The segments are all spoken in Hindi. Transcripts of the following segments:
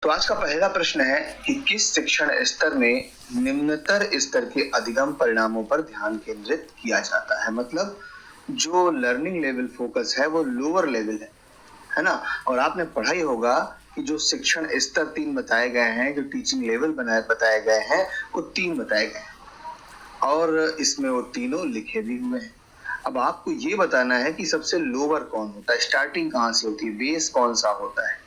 तो आज का पहला प्रश्न है कि किस शिक्षण स्तर में निम्नतर स्तर के अधिगम परिणामों पर ध्यान केंद्रित किया जाता है। मतलब जो लर्निंग लेवल फोकस है वो लोअर लेवल है ना। और आपने पढ़ा ही होगा कि जो शिक्षण स्तर 3 बताए गए हैं, जो टीचिंग लेवल बताए गए हैं, वो 3 बताए गए हैं और इसमें वो तीनों लिखे भी हुए हैं। अब आपको ये बताना है कि सबसे लोअर कौन होता है, स्टार्टिंग कहाँ से होती है, बेस कौन सा होता है।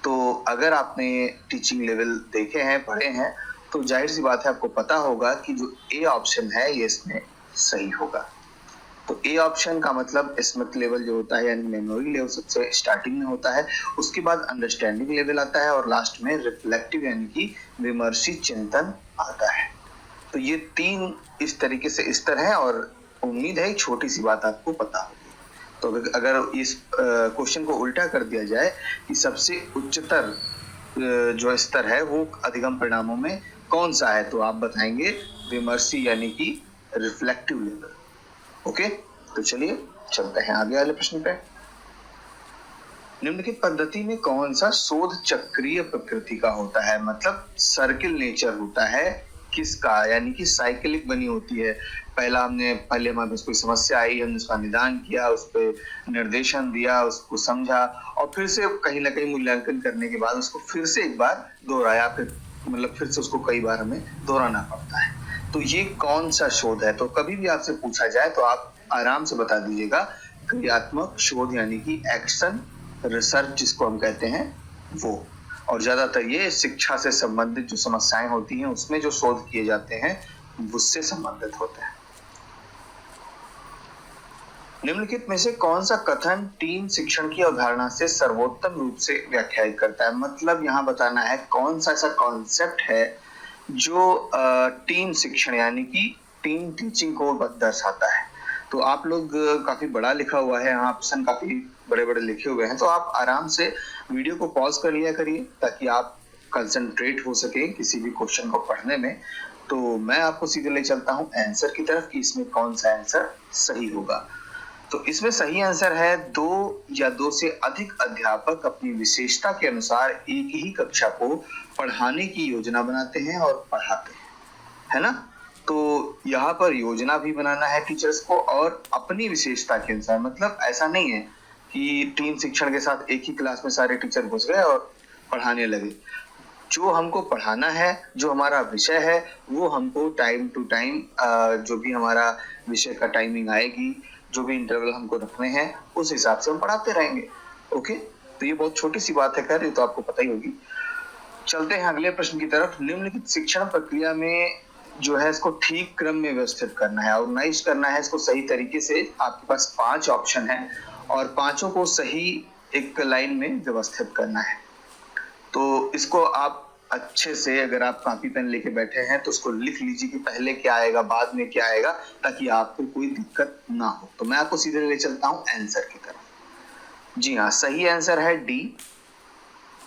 तो अगर आपने टीचिंग लेवल देखे हैं, पढ़े हैं, तो जाहिर सी बात है आपको पता होगा कि जो ए ऑप्शन है ये इसमें सही होगा। तो ए ऑप्शन का मतलब स्मृति लेवल जो होता है यानी मेमोरी लेवल सबसे स्टार्टिंग में होता है, उसके बाद अंडरस्टैंडिंग लेवल आता है और लास्ट में रिफ्लेक्टिव यानी कि विमर्शी चिंतन आता है। तो ये 3 इस तरीके से स्तर है और उम्मीद है छोटी सी बात आपको पता होगी। तो अगर इस क्वेश्चन को उल्टा कर दिया जाए कि सबसे उच्चतर जो स्तर है वो अधिगम परिणामों में कौन सा है, तो आप बताएंगे विमर्शी यानी कि रिफ्लेक्टिव लेवल। ओके, तो चलिए चलते हैं आगे वाले प्रश्न पे। निम्नलिखित पद्धति में कौन सा शोध चक्रीय प्रकृति का होता है। मतलब सर्किल नेचर होता है किसका, यानी कि साइकिलिक बनी होती है। पहले हमारे पास कोई समस्या आई, हमने उसका निदान किया, उस पर निर्देशन दिया, उसको समझा और फिर से कहीं ना कहीं मूल्यांकन करने के बाद उसको फिर से एक बार दोहराया, फिर से उसको कई बार हमें दोहराना पड़ता है। तो ये कौन सा शोध है। तो कभी भी आपसे पूछा जाए तो आप आराम से बता दीजिएगा क्रियात्मक शोध यानी कि एक्शन रिसर्च जिसको हम कहते हैं वो। और ज्यादातर ये शिक्षा से संबंधित जो समस्याएं होती हैं उसमें जो शोध किए जाते हैं उससे संबंधित होते हैं। निम्नलिखित में से कौन सा कथन टीम शिक्षण की अवधारणा से सर्वोत्तम रूप से व्याख्यायित करता है। मतलब यहाँ बताना है कौन सा ऐसा कॉन्सेप्ट है जो टीम शिक्षण यानी कि टीम टीचिंग को दर्शाता है। तो आप लोग काफी बड़ा लिखा हुआ है, यहाँ ऑप्शन काफी बड़े बड़े लिखे हुए हैं, तो आप आराम से वीडियो को पॉज कर लिया करिए ताकि आप कंसंट्रेट हो सके किसी भी क्वेश्चन को पढ़ने में। तो मैं आपको सीधे ले चलता हूँ आंसर की तरफ कि इसमें कौन सा आंसर सही होगा। तो इसमें सही आंसर है 2 या 2 से अधिक अध्यापक अपनी विशेषता के अनुसार एक ही कक्षा को पढ़ाने की योजना बनाते हैं और पढ़ाते हैं, है ना। तो यहाँ पर योजना भी बनाना है टीचर्स को और अपनी विशेषता के अनुसार। मतलब ऐसा नहीं है कि टीम शिक्षण के साथ एक ही क्लास में सारे टीचर घुस गए और पढ़ाने लगे। जो हमको पढ़ाना है, जो हमारा विषय है, वो हमको टाइम टू टाइम जो भी हमारा विषय का टाइमिंग आएगी, जो भी इंटरवल हमको रखने हैं, उस हिसाब से हम पढ़ाते रहेंगे। ओके, तो ये बहुत छोटी सी बात है, खैर ये तो आपको पता ही होगी। चलते हैं अगले प्रश्न की तरफ। निम्नलिखित शिक्षण प्रक्रिया में जो है इसको ठीक क्रम में व्यवस्थित करना है, ऑर्गेनाइज करना है इसको सही तरीके से। आपके पास 5 ऑप्शन है और पांचों को सही एक लाइन में व्यवस्थित करना है। तो इसको आप अच्छे से, अगर आप कॉपी पेन लेके बैठे हैं तो उसको लिख लीजिए कि पहले क्या आएगा बाद में क्या आएगा, ताकि आपको कोई दिक्कत ना हो। तो मैं आपको सीधे ले चलता हूं आंसर की तरफ। जी हाँ, सही आंसर है डी।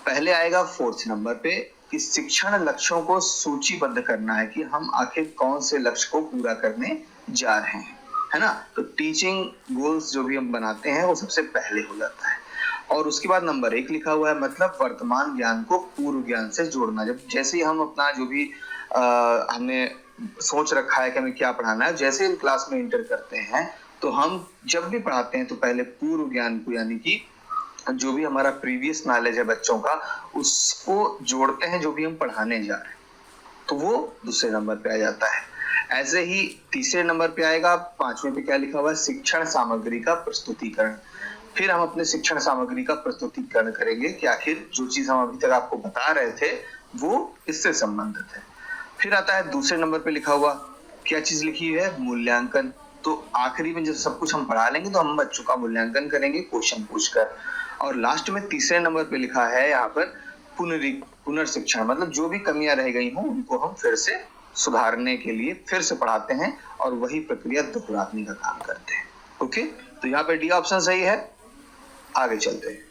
पहले आएगा 4th नंबर पे कि शिक्षण लक्ष्यों को सूचीबद्ध करना है कि हम आखिर कौन से लक्ष्य को पूरा करने जा रहे हैं, है ना। तो टीचिंग गोल्स जो भी हम बनाते हैं वो सबसे पहले हो जाता है। और उसके बाद नंबर 1 लिखा हुआ है, मतलब वर्तमान ज्ञान को पूर्व ज्ञान से जोड़ना। जब जैसे ही हम अपना जो भी हमने सोच रखा है कि हमें क्या पढ़ाना है, जैसे हम क्लास में इंटर करते हैं तो हम जब भी पढ़ाते हैं तो पहले पूर्व ज्ञान को यानी कि जो भी हमारा प्रीवियस नॉलेज है बच्चों का उसको जोड़ते हैं जो भी हम पढ़ाने जा रहे हैं, तो वो दूसरे नंबर पे आ जाता है। ऐसे ही तीसरे नंबर पे आएगा, 5वें पे क्या लिखा हुआ है, शिक्षण सामग्री का प्रस्तुतिकरण। फिर हम अपने शिक्षण सामग्री का प्रस्तुतिकरण करेंगे कि आखिर जो चीज हम अभी तक आपको बता रहे थे वो इससे संबंधित है। फिर आता है दूसरे नंबर पे लिखा हुआ, क्या चीज लिखी है, मूल्यांकन। तो आखिरी में जब सब कुछ हम पढ़ा लेंगे तो हम बच्चों का मूल्यांकन करेंगे क्वेश्चन पूछकर। और लास्ट में तीसरे नंबर पे लिखा है यहाँ पर पुनर्शिक्षण, मतलब जो भी कमियां रह गई हों उनको हम फिर से सुधारने के लिए फिर से पढ़ाते हैं और वही प्रक्रिया दोहराने का काम करते हैं। ओके, तो यहाँ पे डी ऑप्शन सही है। आगे चलते हैं।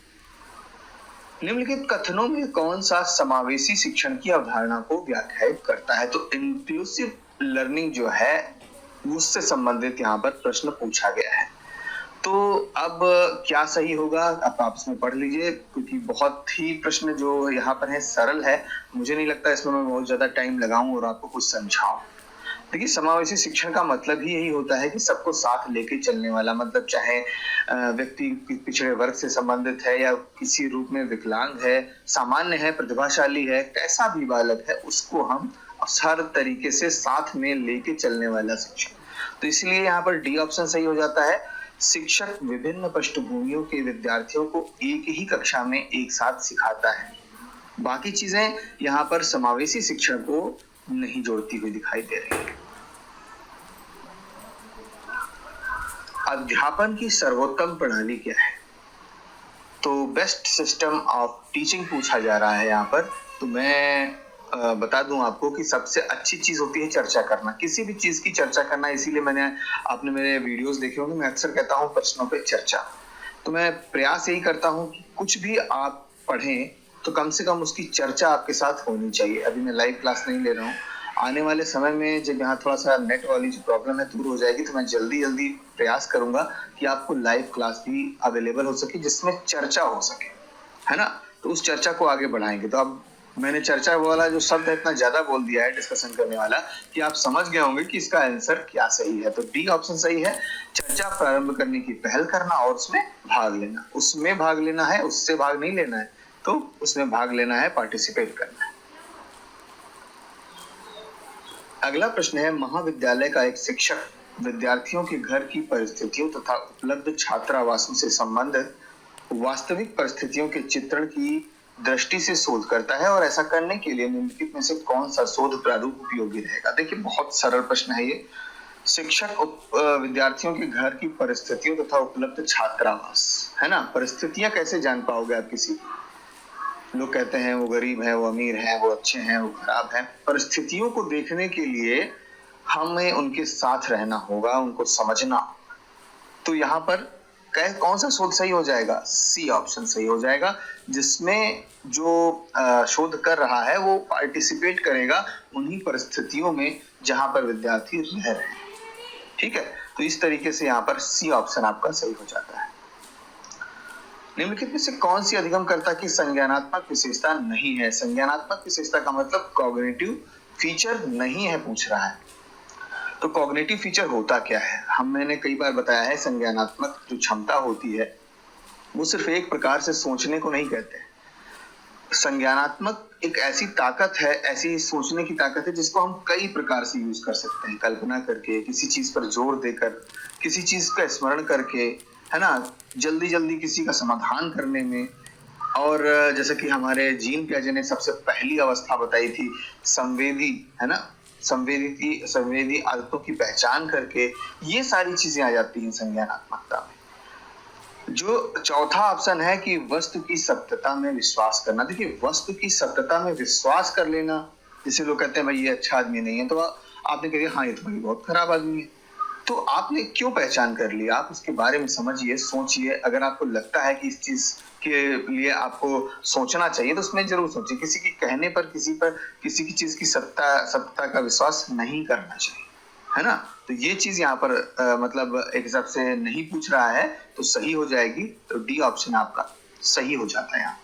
निम्नलिखित कथनों में कौन सा समावेशी शिक्षण की अवधारणा को व्याख्यायित करता है। तो इंक्लूसिव लर्निंग जो है उससे संबंधित यहाँ पर प्रश्न पूछा गया है। तो अब क्या सही होगा आप आपस में पढ़ लीजिए, क्योंकि बहुत ही प्रश्न जो यहाँ पर है सरल है। मुझे नहीं लगता इसमें मैं बहुत ज्यादा टाइम लगाऊं और आपको कुछ समझाऊं। देखिए, समावेशी शिक्षण का मतलब ही यही होता है कि सबको साथ लेके चलने वाला, मतलब चाहे व्यक्ति पिछड़े वर्ग से संबंधित है या किसी रूप में विकलांग है, सामान्य है, प्रतिभाशाली है, कैसा भी बालक है, उसको हम हर तरीके से साथ में लेके चलने वाला शिक्षण। तो इसलिए यहाँ पर डी ऑप्शन सही हो जाता है। शिक्षक विभिन्न पृष्ठभूमियों के विद्यार्थियों को एक ही कक्षा में एक साथ सिखाता है। बाकी चीजें यहाँ पर समावेशी शिक्षण को नहीं जोड़ती हुई दिखाई दे रही है। अध्यापन की सर्वोत्तम प्रणाली क्या है? तो बेस्ट सिस्टम ऑफ टीचिंग पूछा जा रहा है यहाँ पर। तो मैं बता दूं आपको कि सबसे अच्छी चीज होती है चर्चा करना, किसी भी चीज की चर्चा करना। इसीलिए आपने मेरे वीडियोस देखे होंगे, मैं अक्सर कहता हूँ प्रश्नों पे चर्चा। तो मैं प्रयास यही करता हूँ कि कुछ भी आप पढ़ें तो कम से कम उसकी चर्चा आपके साथ होनी चाहिए। अभी मैं लाइव क्लास नहीं ले रहा हूँ, आने वाले समय में जब यहाँ थोड़ा सा नेट वाली जो प्रॉब्लम है दूर हो जाएगी तो मैं जल्दी जल्दी प्रयास करूंगा कि आपको लाइव क्लास भी अवेलेबल हो सके जिसमें चर्चा हो सके, है ना। तो उस चर्चा को आगे बढ़ाएंगे। तो अब मैंने चर्चा वाला जो शब्द है इतना ज्यादा बोल दिया है डिस्कशन करने वाला कि आप समझ गए होंगे कि इसका आंसर क्या सही है। तो डी ऑप्शन सही है। चर्चा प्रारंभ करने की पहल करना और उसमें भाग लेना। उसमें भाग लेना है, उससे भाग नहीं लेना है, तो उसमें भाग लेना है, पार्टिसिपेट करना है। अगला प्रश्न है, महाविद्यालय का एक शिक्षक विद्यार्थियों के घर की परिस्थितियों तथा उपलब्ध छात्रावासों से संबंधित वास्तविक परिस्थितियों के चित्रण की दृष्टि से शोध करता है और ऐसा करने के लिए निम्नलिखित में से कौन सा शोध प्रारूप उपयोगी रहेगा? देखिए, बहुत सरल प्रश्न है ये। शिक्षक विद्यार्थियों के घर की परिस्थितियों तथा उपलब्ध छात्रावास, है ना। परिस्थितियां कैसे जान पाओगे आप किसी की? लोग कहते हैं वो गरीब है, वो अमीर है, वो अच्छे हैं, वो खराब है। परिस्थितियों को देखने के लिए हमें उनके साथ रहना होगा, उनको समझना। तो यहाँ पर कौन सा शोध सही हो जाएगा? सी ऑप्शन सही हो जाएगा, जिसमें जो शोध कर रहा है वो पार्टिसिपेट करेगा उन्हीं परिस्थितियों में जहां पर विद्यार्थी रह रहे हैं। ठीक है, तो इस तरीके से यहाँ पर सी ऑप्शन आपका सही हो जाता है। निम्नलिखित में से कौन सी अधिगमकर्ता की संज्ञानात्मक विशेषता नहीं है? संज्ञानात्मक विशेषता का मतलब कॉग्निटिव फीचर नहीं है पूछ रहा है। तो कॉग्निटिव फीचर होता क्या है? मैंने कई बार बताया है, संज्ञानात्मक जो क्षमता होती है वो सिर्फ एक प्रकार से सोचने को नहीं कहते। संज्ञानात्मक एक ऐसी ताकत है, ऐसी सोचने की ताकत है जिसको हम कई प्रकार से यूज कर सकते हैं। कल्पना करके, किसी चीज पर जोर देकर, किसी चीज का स्मरण करके, है ना, जल्दी जल्दी किसी का समाधान करने में। और जैसे कि हमारे जीन पियाजे ने सबसे पहली अवस्था बताई थी संवेदी, है ना, संवेदी आदतों की पहचान करके, ये सारी चीजें आ जाती हैं संज्ञानात्मकता में। जो चौथा ऑप्शन है कि वस्तु की सत्यता में विश्वास करना। देखिए, वस्तु की सत्यता में विश्वास कर लेना, जैसे लोग कहते हैं भाई ये अच्छा आदमी नहीं है, तो आपने कह दिया हाँ ये तो भाई बहुत खराब आदमी है। तो आपने क्यों पहचान कर लिया? आप उसके बारे में समझिए, सोचिए। अगर आपको लगता है कि इस चीज के लिए आपको सोचना चाहिए तो उसमें जरूर सोचिए। किसी के कहने पर किसी की चीज की सत्ता का विश्वास नहीं करना चाहिए, है ना। तो ये चीज यहाँ पर मतलब एक हिसाब से नहीं पूछ रहा है, तो सही हो जाएगी। तो डी ऑप्शन आपका सही हो जाता है। यहाँ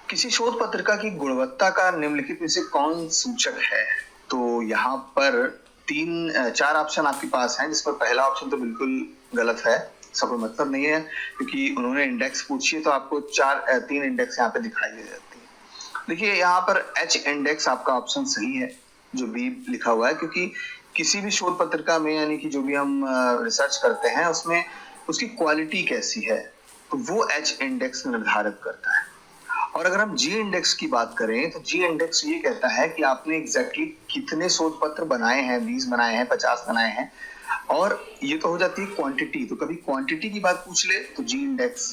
किसी शोध पत्रिका की गुणवत्ता का निम्नलिखित में से कौन सूचक है? तो यहाँ पर चार ऑप्शन आपके पास हैं, जिसमें पहला ऑप्शन तो बिल्कुल गलत है, इसका कोई मतलब नहीं है, क्योंकि उन्होंने इंडेक्स पूछी है तो आपको 3 इंडेक्स यहाँ पे दिखाई दे जाती है। देखिए, यहाँ पर H इंडेक्स आपका ऑप्शन सही है, जो बी लिखा हुआ है, क्योंकि किसी भी शोध पत्रिका में, यानी कि जो भी हम रिसर्च करते हैं उसमें उसकी क्वालिटी कैसी है, तो वो H इंडेक्स निर्धारित करता है। और अगर हम जी इंडेक्स की बात करें तो जी इंडेक्स ये कहता है कि आपने एग्जैक्टली कितने शोध पत्र बनाए हैं, 20 बनाए हैं, 50 बनाए हैं। और ये तो हो जाती है क्वांटिटी, तो कभी क्वांटिटी की बात पूछ ले तो जी इंडेक्स।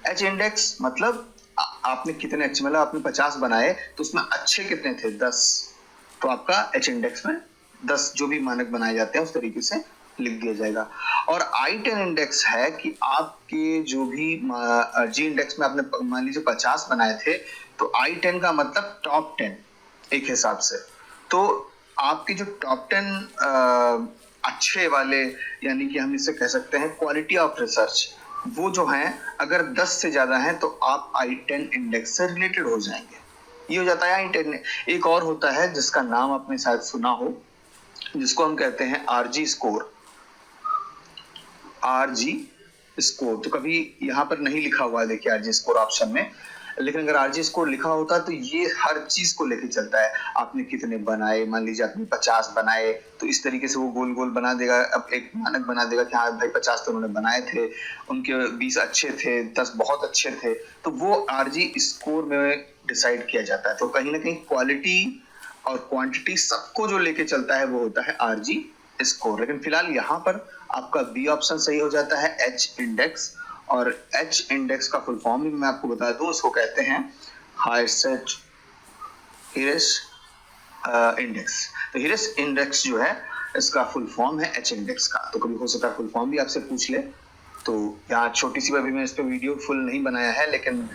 एच इंडेक्स मतलब आपने कितने अच्छे, मतलब आपने 50 बनाए तो उसमें अच्छे कितने थे? 10, तो आपका एच इंडेक्स में 10 जो भी मानक बनाए जाते हैं उस तरीके से लिख दिया जाएगा। और I10 इंडेक्स है कि आपके जो भी जी इंडेक्स में आपने मान लीजिए 50 बनाए थे, तो I10 का मतलब टॉप 10 एक हिसाब से। तो आपकी जो टॉप 10 अच्छे वाले, यानी कि हम इसे कह सकते हैं क्वालिटी ऑफ रिसर्च, वो जो है अगर 10 से ज्यादा है तो आप I10 इंडेक्स से रिलेटेड हो जाएंगे। ये हो जाता है I10। एक और होता है जिसका नाम आपने शायद सुना हो, जिसको हम कहते हैं RG स्कोर। RG स्कोर तो कभी यहाँ पर नहीं लिखा हुआ है, देखिए RG स्कोर ऑप्शन में, लेकिन अगर RG स्कोर लिखा होता तो ये हर चीज को लेके चलता है। आपने कितने बनाए, मान लीजिए आपने 50 बनाए तो इस तरीके से वो गोल गोल बना देगा, अब एक मानक बना देगा कि हाँ भाई 50 तो उन्होंने बनाए थे, उनके 20 अच्छे थे, 10 बहुत अच्छे थे, तो वो RG स्कोर में डिसाइड किया जाता है। तो कहीं ना कहीं क्वालिटी और क्वांटिटी सबको जो लेके चलता है वो होता है RG स्कोर। लेकिन फिलहाल यहाँ पर आपका बी ऑप्शन सही हो जाता है, H इंडेक्स। और H इंडेक्स का फुल फॉर्म भी मैं आपको बता दूं, उसको कहते हैं हायसेट हिरेस इंडेक्स। तो हिरेस इंडेक्स जो है इसका फुल फॉर्म है H इंडेक्स का। तो कभी हो सकता है फुल फॉर्म भी आपसे पूछ ले, तो यहाँ छोटी सी अभी मैं इस पे वीडियो फुल नहीं बनाया है, लेकिन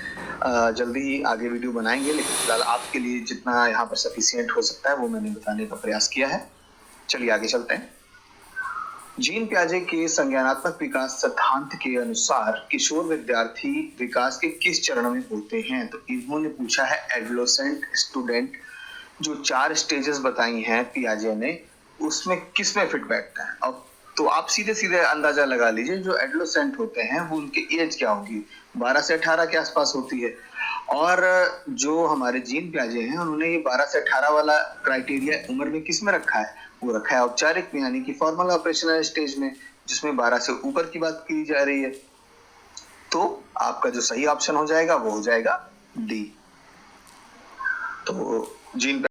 जल्दी ही आगे वीडियो बनाएंगे। लेकिन फिलहाल आपके लिए जितना यहाँ पर सफिशिएंट हो सकता है वो मैंने बताने का प्रयास किया है। चलिए आगे चलते हैं। जीन पियाजे के संज्ञानात्मक विकास सिद्धांत के अनुसार किशोर विद्यार्थी विकास के किस चरण में होते हैं? तो इन्होंने पूछा है एडोलेसेंट स्टूडेंट, जो 4 स्टेजेस बताई हैं पियाजे ने, उसमें किस में फिट बैठता है? अब तो आप सीधे सीधे अंदाजा लगा लीजिए, जो एडोलेसेंट होते हैं वो उनकी एज क्या होगी, 12 से 18 के आसपास होती है। और जो हमारे जीन पियाजे हैं उन्होंने ये 12 से 18 वाला क्राइटेरिया उम्र में किस में रखा है? वो रखा है औपचारिक में, यानी कि फॉर्मल ऑपरेशनल स्टेज में, जिसमें 12 से ऊपर की बात की जा रही है। तो आपका जो सही ऑप्शन हो जाएगा वो हो जाएगा डी। तो जीन